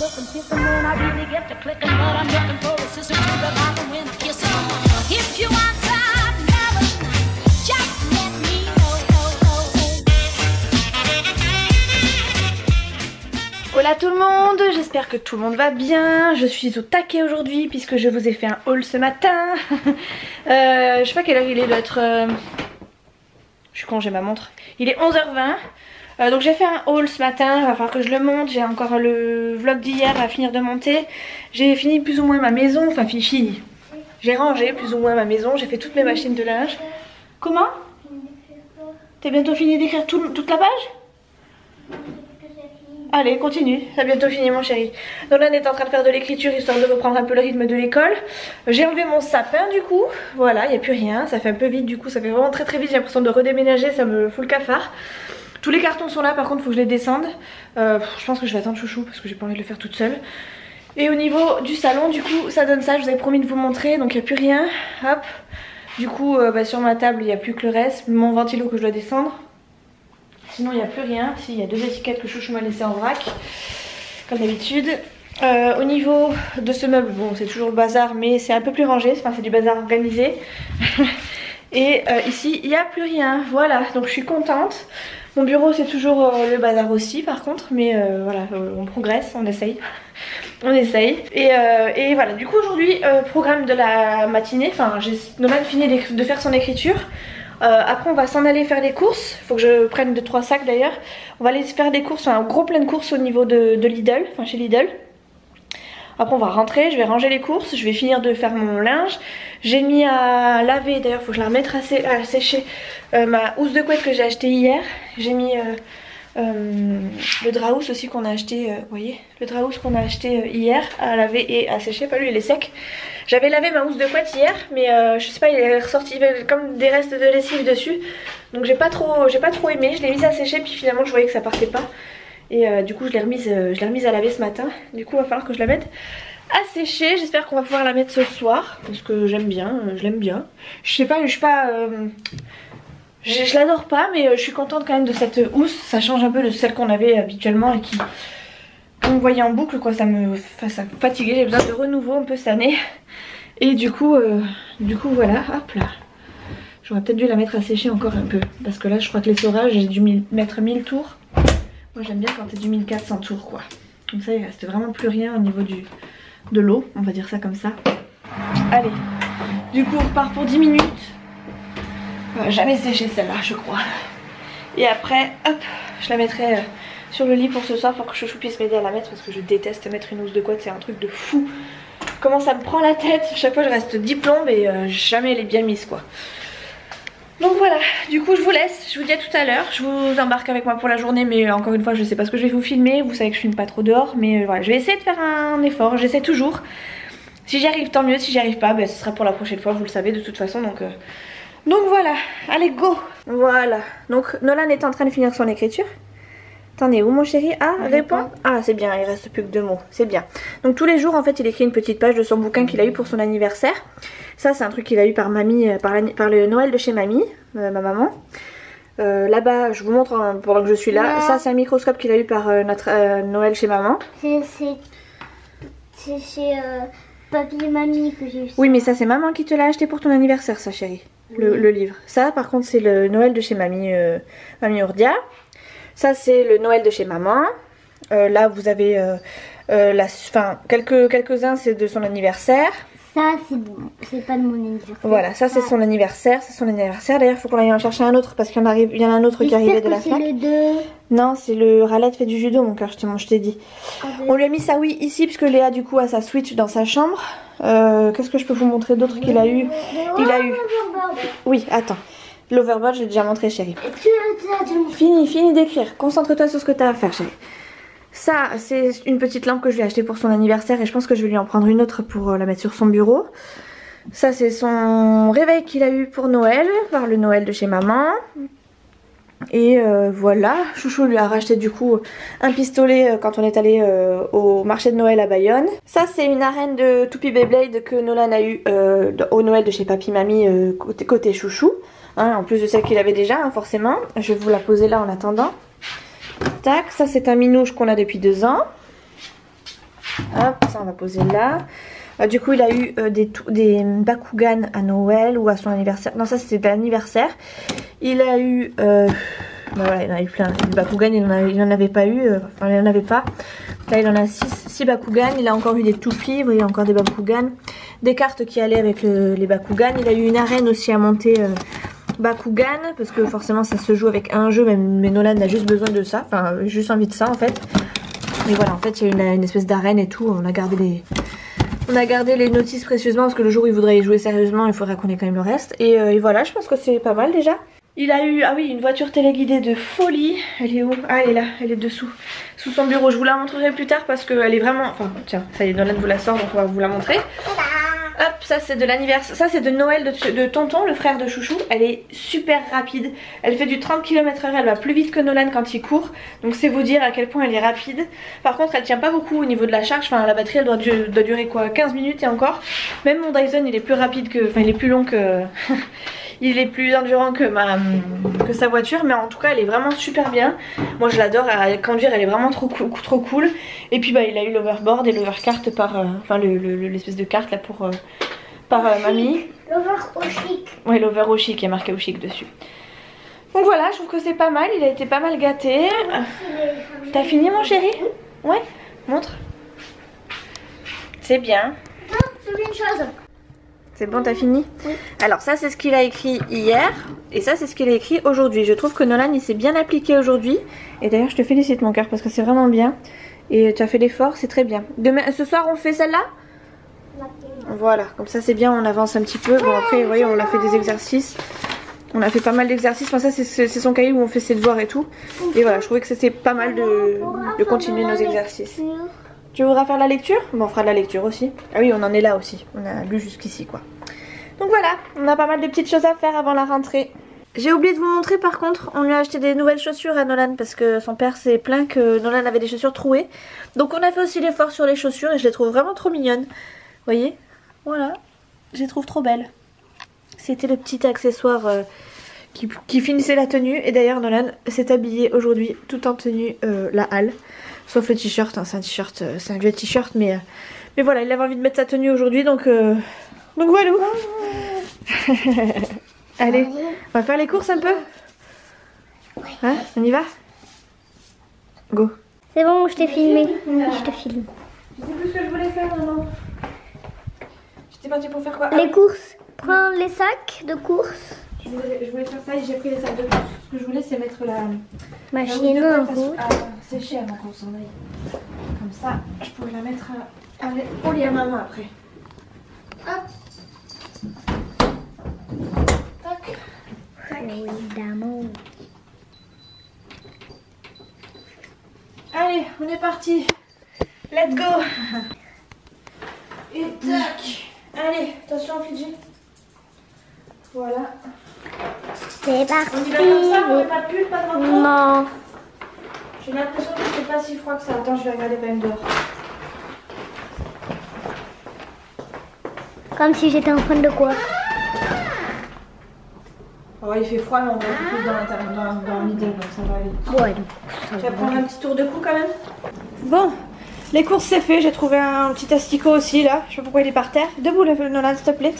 Hola tout le monde, j'espère que tout le monde va bien. Je suis au taquet aujourd'hui puisque je vous ai fait un haul ce matin. Je sais pas quelle heure il est, il doit être... Je suis con, j'ai ma montre. Il est 11h20. Donc j'ai fait un haul ce matin, il va falloir que je le monte. J'ai encore le vlog d'hier à finir de monter. J'ai fini plus ou moins ma maison, enfin fini. J'ai rangé plus ou moins ma maison, j'ai fait toutes mes machines de linge. Comment? T'as bientôt fini d'écrire toute la page? Allez, continue, t'as bientôt fini mon chéri. Nolan est en train de faire de l'écriture histoire de reprendre un peu le rythme de l'école. J'ai enlevé mon sapin du coup, voilà, il n'y a plus rien, ça fait un peu vite du coup, ça fait vraiment très vite, j'ai l'impression de redéménager, ça me fout le cafard. Tous les cartons sont là, par contre il faut que je les descende. Je pense que je vais attendre chouchou parce que j'ai pas envie de le faire toute seule. Et au niveau du salon du coup ça donne ça, je vous avais promis de vous montrer, donc il n'y a plus rien, hop. Du coup sur ma table il n'y a plus que le reste, mon ventilo que je dois descendre. Sinon il n'y a plus rien. Si, il y a 2 étiquettes que chouchou m'a laissé en vrac comme d'habitude. Au niveau de ce meuble, bon c'est toujours le bazar mais c'est un peu plus rangé, enfin c'est du bazar organisé. Et ici il n'y a plus rien, voilà, donc je suis contente. Mon bureau c'est toujours le bazar aussi par contre, mais voilà, on progresse, on essaye. On essaye. Et voilà, du coup aujourd'hui, programme de la matinée, enfin j'ai Nolan fini de faire son écriture. Après on va s'en aller faire des courses, il faut que je prenne 2-3 sacs d'ailleurs. On va aller faire des courses, un gros plein de courses au niveau de Lidl, enfin chez Lidl. Après on va rentrer, je vais ranger les courses, je vais finir de faire mon linge. J'ai mis à laver, d'ailleurs il faut que je la remette à sécher ma housse de couette que j'ai acheté hier. J'ai mis le drap-housse aussi qu'on a acheté, vous voyez, le drap-housse qu'on a acheté hier à laver et à sécher, pas lui il est sec. J'avais lavé ma housse de couette hier mais je sais pas, il est ressorti, il y avait comme des restes de lessive dessus. Donc j'ai pas trop aimé, je l'ai mise à sécher puis finalement je voyais que ça partait pas. Et du coup je l'ai remise à laver ce matin. Du coup il va falloir que je la mette à sécher. J'espère qu'on va pouvoir la mettre ce soir parce que j'aime bien, je l'aime bien. Je sais pas, je suis pas... je l'adore pas mais je suis contente quand même de cette housse. Ça change un peu de celle qu'on avait habituellement et qu'on voyait en boucle quoi. Ça me fatiguait, j'ai besoin de renouveau un peu cette année. Et du coup voilà, hop là. J'aurais peut-être dû la mettre à sécher encore un peu. Parce que là je crois que l'essorage j'ai dû mettre 1000 tours. Moi j'aime bien quand c'est du 1400 tours quoi. Comme ça il reste vraiment plus rien au niveau de l'eau, on va dire ça comme ça. Allez, du coup on repart pour 10 minutes. Jamais séché celle-là je crois. Et après hop, je la mettrai sur le lit pour ce soir pour que Chouchou puisse m'aider à la mettre. Parce que je déteste mettre une housse de couette, c'est un truc de fou. Comment ça me prend la tête, chaque fois je reste diplôme et jamais elle est bien mise quoi. Donc voilà, du coup je vous laisse, je vous dis à tout à l'heure. Je vous embarque avec moi pour la journée mais encore une fois je sais pas ce que je vais vous filmer. Vous savez que je filme pas trop dehors mais voilà, je vais essayer de faire un effort, j'essaie toujours. Si j'y arrive tant mieux, si j'y arrive pas ce sera pour la prochaine fois, vous le savez de toute façon. Donc voilà, allez go. Voilà, donc Nolan est en train de finir son écriture. T'en es où mon chéri? Ah, réponds. Ah c'est bien, il reste plus que 2 mots, c'est bien. Donc tous les jours en fait il écrit une petite page de son bouquin qu'il a eu pour son anniversaire. Ça c'est un truc qu'il a eu par mamie, par le Noël de chez mamie, ma maman. Là-bas je vous montre pendant que je suis là. Ouais. Ça c'est un microscope qu'il a eu par notre Noël chez maman. C'est chez papy et mamie que j'ai eu ça. Oui mais ça c'est maman qui te l'a acheté pour ton anniversaire ça chérie, le livre. Ça par contre c'est le Noël de chez mamie, mamie Urdia. Ça c'est le Noël de chez maman. Là vous avez quelques-uns c'est de son anniversaire. Ça c'est bon, c'est pas de mon anniversaire. Voilà, ça c'est son anniversaire, c'est son anniversaire. D'ailleurs il faut qu'on aille en chercher un autre parce qu'il y en a un autre qui arrivait de la Fnac. C'est le 2. Non c'est le Ralette fait du judo mon cœur, je t'ai dit. On lui a mis ça oui ici puisque Léa du coup a sa Switch dans sa chambre. Qu'est-ce que je peux vous montrer d'autre qu'il a eu? Il a eu... Oui attends. L'overboard, je l'ai déjà montré chérie. Fini d'écrire, concentre-toi sur ce que tu as à faire chérie. Ça c'est une petite lampe que je lui ai achetée pour son anniversaire et je pense que je vais lui en prendre une autre pour la mettre sur son bureau. Ça c'est son réveil qu'il a eu pour Noël, par le Noël de chez maman. Et voilà, Chouchou lui a racheté du coup un pistolet quand on est allé au marché de Noël à Bayonne. Ça c'est une arène de Toupie Beyblade que Nolan a eu au Noël de chez papy mamie côté Chouchou. Hein, en plus de celle qu'il avait déjà forcément. Je vais vous la poser là en attendant. Tac, ça c'est un minouche qu'on a depuis 2 ans. on va poser là. Du coup il a eu des Bakugan à Noël ou à son anniversaire. Non, ça c'était l'anniversaire. Il a eu... voilà, il en a eu plein. Les Bakugan il en avait pas eu. Enfin il en avait pas. Là il en a 6 Bakugan. Il a encore eu des toupies. Vous voyez, encore des Bakugan. Des cartes qui allaient avec les Bakugan. Il a eu une arène aussi à monter Bakugan. Parce que forcément ça se joue avec un jeu. Mais Nolan a juste besoin de ça. Enfin juste envie de ça en fait. Mais voilà, en fait il y a une espèce d'arène et tout. On a gardé les notices précieusement parce que le jour où il voudrait y jouer sérieusement, il faudrait qu'on ait quand même le reste. Et voilà, je pense que c'est pas mal déjà. Il a eu, ah oui, une voiture téléguidée de folie. Elle est où? Ah, elle est là, elle est dessous. Sous son bureau. Je vous la montrerai plus tard parce qu'elle est vraiment... Enfin, tiens, ça y est, Nolan vous la sort, donc on va vous la montrer. Hop, ça c'est de l'anniversaire. Ça c'est de Noël de Tonton, le frère de Chouchou. Elle est super rapide. Elle fait du 30 km/h. Elle va plus vite que Nolan quand il court. Donc c'est vous dire à quel point elle est rapide. Par contre, elle tient pas beaucoup au niveau de la charge. Enfin, la batterie elle doit durer quoi, 15 minutes et encore. Même mon Dyson il est plus rapide que... Enfin, il est plus long que... Il est plus endurant que sa voiture, mais en tout cas elle est vraiment super bien. Moi je l'adore, à conduire elle est vraiment trop cool. Et puis bah il a eu l'overboard et l'overcart par... enfin l'espèce de carte là pour... par mamie. L'over au chic. Ouais, l'over au chic, il y a marqué au chic dessus. Donc voilà, je trouve que c'est pas mal, il a été pas mal gâté. T'as fini mon chéri? Ouais, montre. C'est bien. Non, c'est une chose. C'est bon, t'as fini? Oui. Alors ça c'est ce qu'il a écrit hier et ça c'est ce qu'il a écrit aujourd'hui. Je trouve que Nolan il s'est bien appliqué aujourd'hui. Et d'ailleurs je te félicite mon cœur parce que c'est vraiment bien. Et tu as fait l'effort, c'est très bien. Demain, ce soir on fait celle-là? Voilà, comme ça c'est bien, on avance un petit peu. Bon après vous voyez on a fait des exercices. On a fait pas mal d'exercices. Enfin ça c'est son cahier où on fait ses devoirs et tout. Et voilà, je trouvais que c'était pas mal de continuer nos exercices. Tu voudras faire la lecture? Bon, on fera de la lecture aussi. Ah oui, on en est là aussi. On a lu jusqu'ici quoi. Donc voilà, on a pas mal de petites choses à faire avant la rentrée. J'ai oublié de vous montrer par contre, on lui a acheté des nouvelles chaussures à Nolan parce que son père s'est plaint que Nolan avait des chaussures trouées. Donc on a fait aussi l'effort sur les chaussures et je les trouve vraiment trop mignonnes. Vous voyez? Voilà, je les trouve trop belles. C'était le petit accessoire qui finissait la tenue. Et d'ailleurs Nolan s'est habillé aujourd'hui tout en tenue la halle. Sauf le t-shirt, hein, c'est un t-shirt, c'est un vieux t-shirt, mais voilà, il avait envie de mettre sa tenue aujourd'hui, donc voilà. Allez, on va faire les courses un peu. Hein, on y va? Go. C'est bon, je t'ai filmé. Je te filme. Je sais plus ce que je voulais faire, maman. J'étais partie pour faire quoi? Les courses. Prends les sacs de courses. Je voulais faire ça et j'ai pris les sacs de courses. Ce que je voulais c'est mettre la Machine en route. C'est cher avant qu'on s'en aille. Comme ça, je pourrais la mettre au lit à maman après. Hop. Tac. Tac. Évidemment. Allez, on est parti. Let's go. Et tac. Allez, attention Fidji. Voilà. C'est parti. On y va comme ça, on met pas de pull, pas de manteau. Non. J'ai l'impression que c'est pas si froid que ça. Attends, je vais regarder quand même dehors. Comme si j'étais en train de quoi? Oh, il fait froid, mais on va être plus dans l'intérieur, dans l'idée, donc ça va aller. Ouais, donc ça Tu vas prendre un petit tour de cou quand même. Bon, les courses c'est fait. J'ai trouvé un petit asticot aussi là. Je sais pas pourquoi il est par terre. Debout Nolan, s'il te plaît.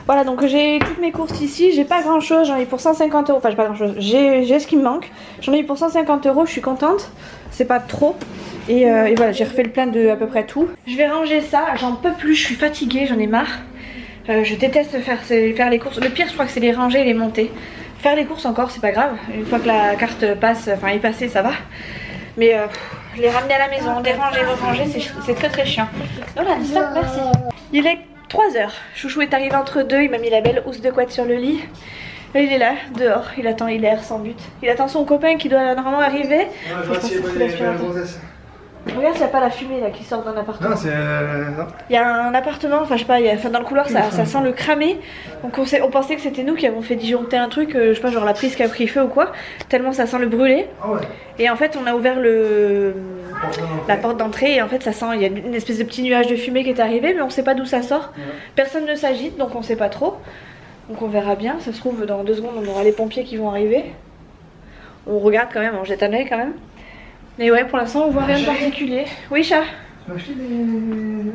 Voilà, donc j'ai toutes mes courses ici. J'ai pas grand chose, j'en ai pour 150 €. Enfin, j'ai pas grand chose. J'ai ce qui me manque. J'en ai eu pour 150 €. Je suis contente. C'est pas trop. Et voilà, j'ai refait le plein de à peu près tout. Je vais ranger ça. J'en peux plus. Je suis fatiguée. J'en ai marre. Je déteste faire les courses. Le pire, je crois que c'est les ranger et les monter. Faire les courses encore, c'est pas grave. Une fois que la carte passe, enfin est passée, ça va. Mais les ramener à la maison, les ranger, ranger, c'est très très chiant. Voilà, stop, merci. Il est 3 h. Chouchou est arrivé entre deux. Il m'a mis la belle housse de couette sur le lit. Et il est là, dehors. Il attend Hilaire sans but. Il attend son copain qui doit normalement arriver. Regarde s'il n'y a pas la fumée là qui sort d'un appartement. Non, c'est... non. Il y a un appartement, enfin je sais pas, dans le couloir ça sent le cramé. Donc on pensait que c'était nous qui avons fait disjoncter un truc, je sais pas, genre la prise qui a pris feu ou quoi. Tellement ça sent le brûlé. Ah ouais. Et en fait on a ouvert la porte d'entrée et en fait ça sent, il y a une espèce de petit nuage de fumée qui est arrivé, mais on sait pas d'où ça sort. Ouais. Personne ne s'agite donc on sait pas trop. Donc on verra bien, ça se trouve dans 2 secondes on aura les pompiers qui vont arriver. On regarde quand même, on jette un œil quand même. Mais ouais, pour l'instant on voit rien de particulier. Oui chat. Tu as acheté des bonbons?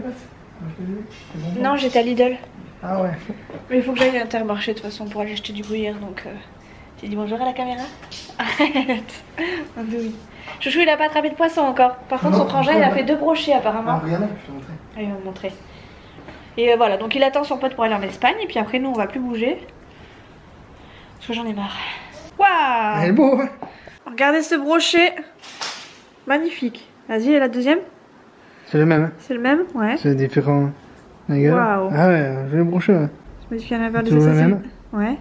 Non, j'étais à Lidl. Ah ouais. Mais il faut que j'aille à Intermarché de toute façon pour aller acheter du gruyère, donc tu dis bonjour à la caméra. Arrête. Oui. Chouchou il a pas attrapé de poisson encore. Par contre son frangin il a fait 2 brochets apparemment. Ah regardez, je te montrer. Ah, il va me montrer. Et voilà, donc il attend son pote pour aller en Espagne et puis après nous on va plus bouger. Parce que j'en ai marre. Waouh! Elle est beau, hein? Regardez ce brochet. Magnifique. Vas-y, et la deuxième? C'est le même, hein? C'est le même? Ouais. C'est différent. Regarde. Waouh. Ah ouais, je vais le brocher, ouais. Je me suis fait un verre de Toujours le ça, même. ouais.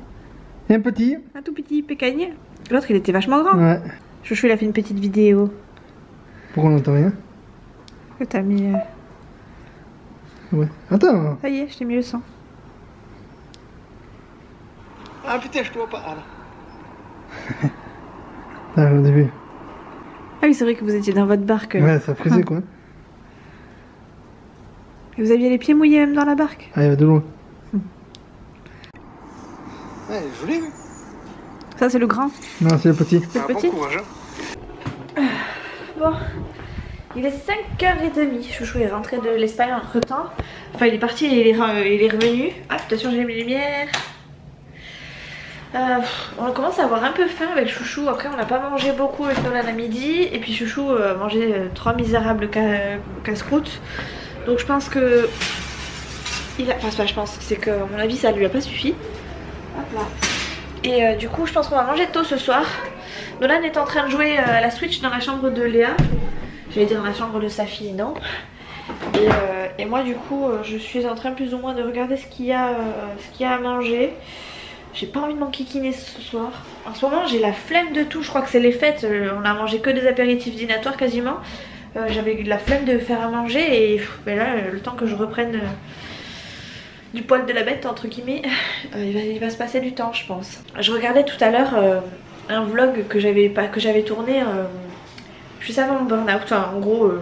Et un petit. Un tout petit pécagne. L'autre il était vachement grand. Ouais. Chouchou il a fait une petite vidéo. Pourquoi on n'entend rien? Que t'as mis. Ouais. Attends. Ça y est, je t'ai mis le sang. Ah putain, je te vois pas. Ah là. Ah, au début. Ah oui, c'est vrai que vous étiez dans votre barque. Ouais, ça frisait quoi. Et vous aviez les pieds mouillés même dans la barque? Ah, il y avait de l'eau. Ouais, joli, oui. Ça c'est le grand. Non, c'est le petit. Le petit. Bon courage, hein. Bon, il est 5h30. Chouchou est rentré de l'Espagne entre temps. Enfin, il est parti et il est revenu. Ah, attention, j'ai mis les lumières. On commence à avoir un peu faim avec Chouchou. Après, on n'a pas mangé beaucoup avec Nolan à midi. Et puis Chouchou a mangé 3 misérables casse-croûtes. Donc, je pense que. Enfin, c'est pas je pense, c'est que, à mon avis, ça lui a pas suffi. Hop là. Et du coup, je pense qu'on va manger tôt ce soir. Nolan est en train de jouer à la Switch dans la chambre de Léa. J'allais dire dans la chambre de sa fille, non. Et moi, du coup, je suis en train plus ou moins de regarder ce qu'il y a à manger. J'ai pas envie de m'enquiquiner ce soir. En ce moment, j'ai la flemme de tout. Je crois que c'est les fêtes. On a mangé que des apéritifs dînatoires quasiment. J'avais eu de la flemme de faire à manger. Et ben là, le temps que je reprenne du poil de la bête, entre guillemets, il va se passer du temps, je pense. Je regardais tout à l'heure un vlog que j'avais tourné juste avant mon burn-out. Enfin, en gros,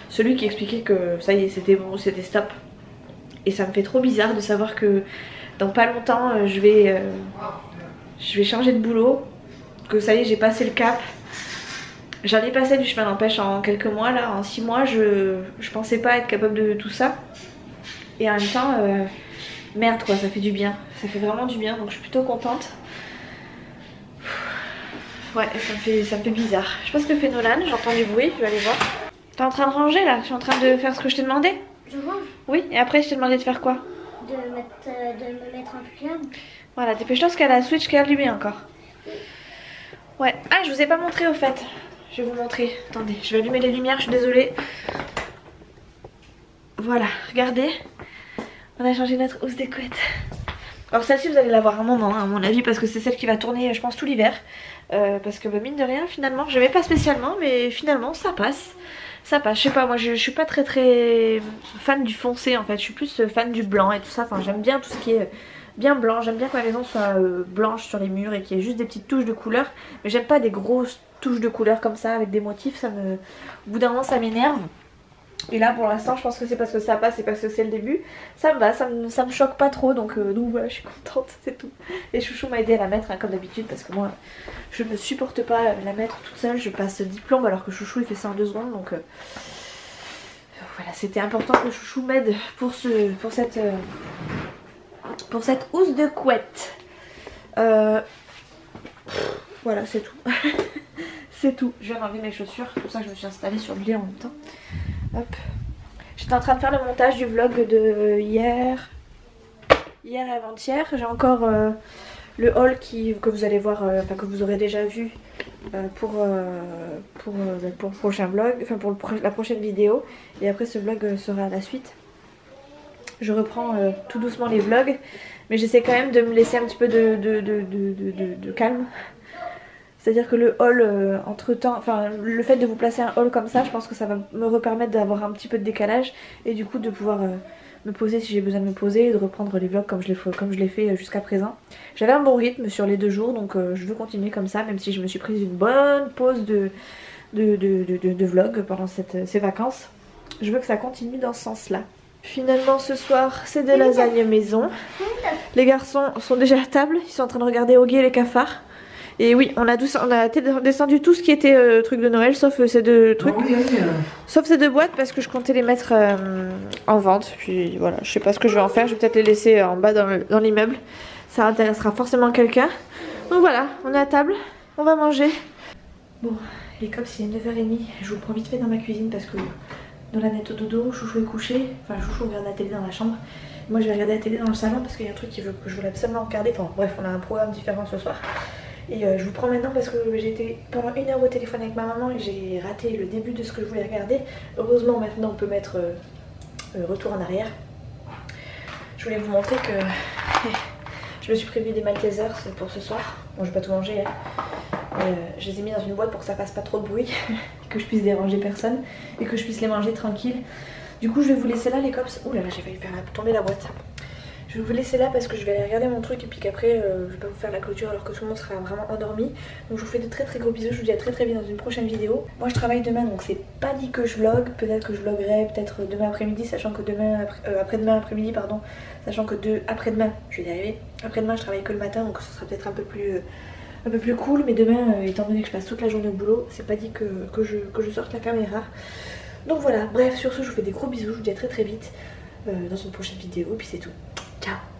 celui qui expliquait que ça y est, c'était bon, c'était stop. Et ça me fait trop bizarre de savoir que dans pas longtemps, je vais changer de boulot. Que ça y est, j'ai passé le cap. J'en ai passé du chemin d'empêche en quelques mois, là, en 6 mois, je pensais pas être capable de tout ça. Et en même temps, merde quoi, ça fait du bien. Ça fait vraiment du bien, donc je suis plutôt contente. Ouais, ça me fait bizarre. Je sais pas ce que fait Nolan, j'entends du bruit, je vais aller voir. T'es en train de ranger là? Je suis en train de faire ce que je t'ai demandé? Je range. Oui, et après je t'ai demandé de faire quoi? De me mettre en pyjama. Voilà, dépêche-toi parce qu'il y a la Switch qui est allumée encore. Ouais, ah je vous ai pas montré au fait. Je vais vous montrer, attendez, je vais allumer les lumières, je suis désolée. Voilà, regardez. On a changé notre housse des couettes. Alors celle-ci vous allez la voir un moment hein, à mon avis parce que c'est celle qui va tourner je pense tout l'hiver. Parce que bah, mine de rien finalement, je n'aimais pas spécialement mais finalement ça passe. Ça passe, je sais pas, moi je suis pas très fan du foncé en fait, je suis plus fan du blanc et tout ça. Enfin j'aime bien tout ce qui est bien blanc, j'aime bien que la maison soit blanche sur les murs et qu'il y ait juste des petites touches de couleur. Mais j'aime pas des grosses touches de couleur comme ça avec des motifs, ça me... Au bout d'un moment ça m'énerve. Et là pour l'instant je pense que c'est parce que ça passe et parce que c'est le début. Ça me va, ça me choque pas trop donc voilà je suis contente, c'est tout. Et Chouchou m'a aidé à la mettre hein, comme d'habitude parce que moi je ne supporte pas la mettre toute seule. Je passe 10 plombes alors que Chouchou il fait ça en 2 secondes donc voilà, c'était important que Chouchou m'aide pour cette housse de couette. Voilà c'est tout. C'est tout. Je viens d'enlever mes chaussures, c'est pour ça que je me suis installée sur le lit en même temps. Hop. J'étais en train de faire le montage du vlog de hier et avant-hier. J'ai encore le haul que vous allez voir, enfin que vous aurez déjà vu pour le prochain vlog, enfin pour la prochaine vidéo. Et après ce vlog sera la suite. Je reprends tout doucement les vlogs, mais j'essaie quand même de me laisser un petit peu de calme. C'est-à-dire que le haul entre temps, enfin le fait de vous placer un haul comme ça, je pense que ça va me permettre d'avoir un petit peu de décalage et du coup de pouvoir me poser si j'ai besoin de me poser et de reprendre les vlogs comme je l'ai fait jusqu'à présent. J'avais un bon rythme sur les 2 jours donc je veux continuer comme ça même si je me suis prise une bonne pause de vlog pendant ces vacances. Je veux que ça continue dans ce sens-là. Finalement ce soir c'est des lasagnes maison. Les garçons sont déjà à table, ils sont en train de regarder Oggy et les cafards. Et oui, on a descendu tout ce qui était truc de Noël, sauf ces deux trucs. Sauf ces deux boîtes parce que je comptais les mettre en vente. Puis voilà, je sais pas ce que je vais en faire. Je vais peut-être les laisser en bas dans l'immeuble. Ça intéressera forcément quelqu'un. Donc voilà, on est à table, on va manger. Bon, les cops, il est 9h30. Je vous le prends vite fait dans ma cuisine parce que dans la nette au dodo, Chouchou est couché. Enfin, Chouchou regarde la télé dans la chambre. Moi, je vais regarder la télé dans le salon parce qu'il y a un truc que je voulais absolument regarder. Enfin, bref, on a un programme différent ce soir. Et je vous prends maintenant parce que j'ai été pendant 1 heure au téléphone avec ma maman et j'ai raté le début de ce que je voulais regarder. Heureusement, maintenant, on peut mettre retour en arrière. Je voulais vous montrer que je me suis prévu des Maltesers pour ce soir. Bon, je vais pas tout manger, hein. Je les ai mis dans une boîte pour que ça fasse pas trop de bruit, que je puisse déranger personne et que je puisse les manger tranquille. Du coup, je vais vous laisser là, les cops. Ouh là là, j'ai failli faire tomber la boîte. Je vais vous laisser là parce que je vais aller regarder mon truc et puis qu'après je vais pas vous faire la clôture alors que tout le monde sera vraiment endormi. Donc je vous fais de très très gros bisous, je vous dis à très très vite dans une prochaine vidéo. Moi je travaille demain donc c'est pas dit que je vlog, peut-être que je vloggerai peut-être demain après-midi, sachant que après-demain après-midi pardon, sachant que après-demain, je vais y arriver, après-demain je travaille que le matin donc ce sera peut-être un peu plus cool, mais demain étant donné que je passe toute la journée au boulot, c'est pas dit que je sorte la caméra. Donc voilà, bref sur ce je vous fais des gros bisous, je vous dis à très très vite dans une prochaine vidéo et puis c'est tout. Ciao.